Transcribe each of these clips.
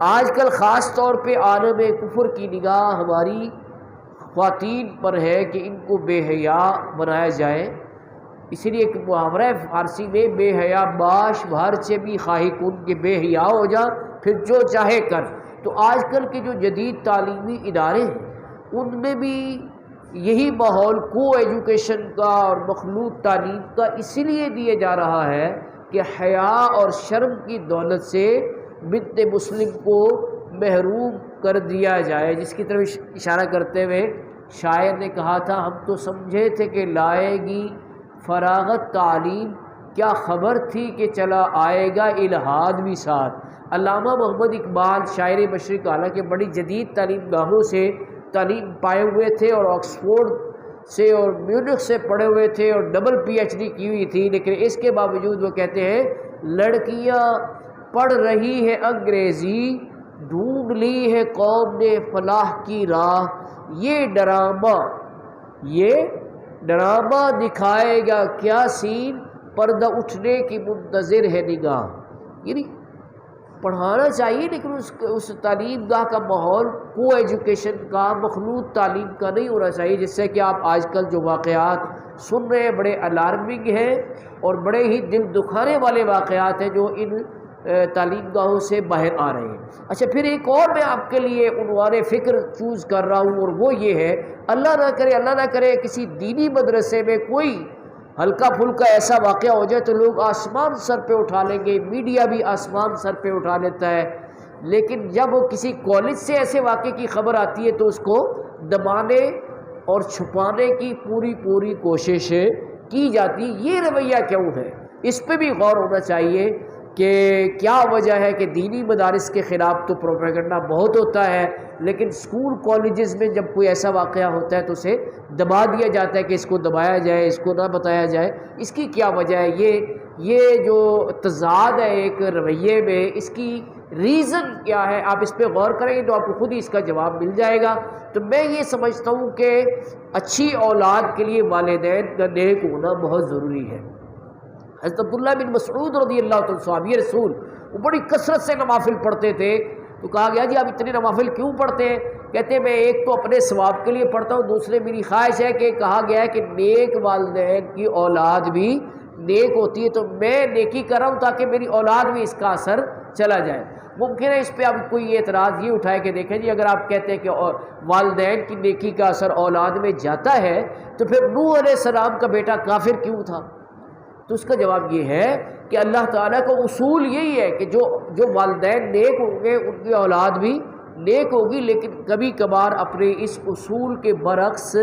آج کل خاص طور پہ عالم کفر کی نگاہ ہماری خواتین پر ہے کہ ان کو بے حیا بنایا جائے. اسی لیے ایک محاورہ ہے فارسی میں، بے حیا باش بھر چے بھی خواہی کن، کہ بے حیا ہو جا پھر جو چاہے کر. تو آج کل کے جو جدید تعلیمی ادارے ہیں ان میں بھی یہی ماحول کو ایجوکیشن کا اور مخلوط تعلیم کا اسی لیے دیا جا رہا ہے کہ حیا اور شرم کی دولت سے بنت مسلم کو محروم کر دیا جائے، جس کی طرف اشارہ کرتے ہوئے شاعر نے کہا تھا، ہم تو سمجھے تھے کہ لائے گی فراغت تعلیم، کیا خبر تھی کہ چلا آئے گا الہاد بھی ساتھ. علامہ محمد اقبال شاعر مشرق حالانکہ بڑی جدید تعلیم گاہوں سے تعلیم پائے ہوئے تھے اور آکسفورڈ سے اور میونخ سے پڑھے ہوئے تھے اور ڈبل PhD کی ہوئی تھی، لیکن اس کے باوجود وہ کہتے ہیں لڑکیاں پڑھ رہی ہے انگریزی، ڈھونڈ لی ہے قوم نے فلاح کی راہ، یہ ڈرامہ دکھائے گا کیا سین، پردہ اٹھنے کی منتظر ہے نگاہ. یعنی پڑھانا چاہیے لیکن اس تعلیم گاہ کا ماحول کو ایجوکیشن کا، مخلوط تعلیم کا نہیں ہونا چاہیے، جس سے کہ آپ آج کل جو واقعات سن رہے ہیں بڑے الارمنگ ہیں اور بڑے ہی دل دکھانے والے واقعات ہیں جو ان تعلیم گاہوں سے باہر آ رہے ہیں. اچھا، پھر ایک اور میں آپ کے لیے عنوان فکر چوز کر رہا ہوں، اور وہ یہ ہے، اللہ نہ کرے کسی دینی مدرسے میں کوئی ہلکا پھلکا ایسا واقعہ ہو جائے تو لوگ آسمان سر پہ اٹھا لیں گے، میڈیا بھی آسمان سر پہ اٹھا لیتا ہے، لیکن جب وہ کسی کالج سے ایسے واقعے کی خبر آتی ہے تو اس کو دبانے اور چھپانے کی پوری کوشش کی جاتی. یہ رویہ کیوں ہے؟ اس پہ بھی غور ہونا چاہیے کہ کیا وجہ ہے کہ دینی مدارس کے خلاف تو پروپیگنڈا بہت ہوتا ہے، لیکن اسکول کالجز میں جب کوئی ایسا واقعہ ہوتا ہے تو اسے دبا دیا جاتا ہے کہ اس کو دبایا جائے، اس کو نہ بتایا جائے. اس کی کیا وجہ ہے؟ یہ جو تضاد ہے ایک رویے میں، اس کی ریزن کیا ہے؟ آپ اس پہ غور کریں گے تو آپ کو خود ہی اس کا جواب مل جائے گا. تو میں یہ سمجھتا ہوں کہ اچھی اولاد کے لیے والدین کا نیک ہونا بہت ضروری ہے. حضرت عبداللہ بن مسعود رضی اللہ عنہ صحابی رسول، وہ بڑی کثرت سے نوافل پڑھتے تھے. تو کہا گیا جی آپ اتنے نوافل کیوں پڑھتے ہیں؟ کہتے ہیں میں ایک تو اپنے ثواب کے لیے پڑھتا ہوں، دوسرے میری خواہش ہے کہ کہا گیا ہے کہ نیک والدین کی اولاد بھی نیک ہوتی ہے، تو میں نیکی کر رہا ہوں تاکہ میری اولاد میں اس کا اثر چلا جائے. ممکن ہے اس پہ اب کوئی اعتراض یہ اٹھائے کہ دیکھیں جی اگر آپ کہتے ہیں کہ والدین کی نیکی کا اثر اولاد میں جاتا ہے تو پھر نوح علیہ السلام کا بیٹا کافر کیوں تھا؟ تو اس کا جواب یہ ہے کہ اللہ تعالیٰ کا اصول یہی ہے کہ جو والدین نیک ہوں گے ان کی اولاد بھی نیک ہوگی، لیکن کبھی کبھار اپنے اس اصول کے برعکس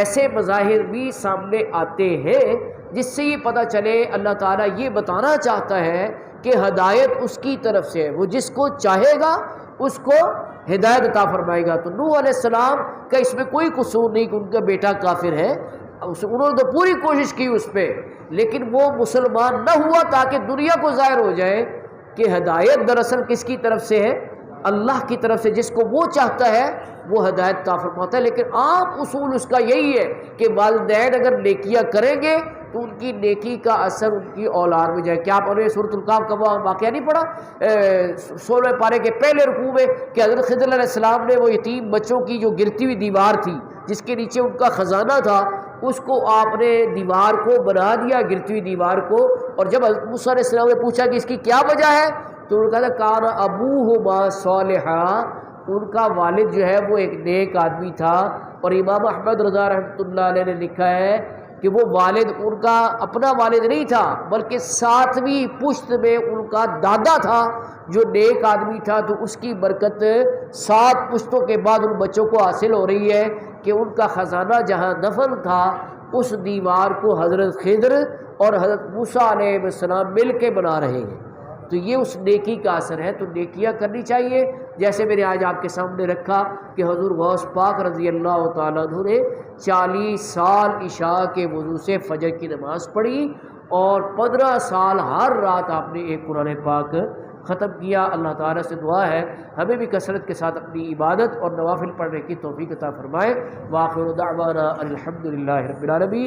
ایسے مظاہر بھی سامنے آتے ہیں جس سے یہ پتہ چلے اللہ تعالیٰ یہ بتانا چاہتا ہے کہ ہدایت اس کی طرف سے ہے، وہ جس کو چاہے گا اس کو ہدایت عطا فرمائے گا. تو نوح علیہ السلام کا اس میں کوئی قصور نہیں کہ ان کا بیٹا کافر ہے، انہوں نے تو پوری کوشش کی اس پہ، لیکن وہ مسلمان نہ ہوا تاکہ دنیا کو ظاہر ہو جائے کہ ہدایت دراصل کس کی طرف سے ہے؟ اللہ کی طرف سے. جس کو وہ چاہتا ہے وہ ہدایت عطا فرماتا ہے. لیکن عام اصول اس کا یہی ہے کہ والدین اگر نیکیاں کریں گے تو ان کی نیکی کا اثر ان کی اولاد میں جائے. کیا آپ نے سورۃ الکہف کا واقعہ نہیں پڑھا 16 پارے کے پہلے رکوع میں کہ حضرت خضر علیہ السلام نے وہ یتیم بچوں کی جو گرتی ہوئی دیوار تھی جس کے نیچے ان کا خزانہ تھا، اس کو آپ نے دیوار کو بنا دیا، گرتی ہوئی دیوار کو. اور جب حضرت موسیٰ علیہ السلام نے پوچھا کہ اس کی کیا وجہ ہے تو انہوں نے کہا کان ابوہما صالحا، ان کا والد جو ہے وہ ایک نیک آدمی تھا. اور امام احمد رضا رحمۃ اللہ علیہ نے لکھا ہے کہ وہ والد ان کا اپنا والد نہیں تھا بلکہ 7ویں پشت میں ان کا دادا تھا جو نیک آدمی تھا. تو اس کی برکت 7 پشتوں کے بعد ان بچوں کو حاصل ہو رہی ہے کہ ان کا خزانہ جہاں دفن تھا اس دیوار کو حضرت خضر اور حضرت موسیٰ علیہ السلام مل کے بنا رہے ہیں. تو یہ اس نیکی کا اثر ہے. تو نیکیاں کرنی چاہیے، جیسے میں نے آج آپ کے سامنے رکھا کہ حضور غوث پاک رضی اللہ تعالیٰ عنہ نے 40 سال عشاء کے وضو سے فجر کی نماز پڑھی اور 15 سال ہر رات آپ نے ایک قرآن پاک ختم کیا. اللہ تعالیٰ سے دعا ہے ہمیں بھی کثرت کے ساتھ اپنی عبادت اور نوافل پڑھنے کی توفیق عطا فرمائے. وآخر دعوانا الحمدللہ رب العالمین.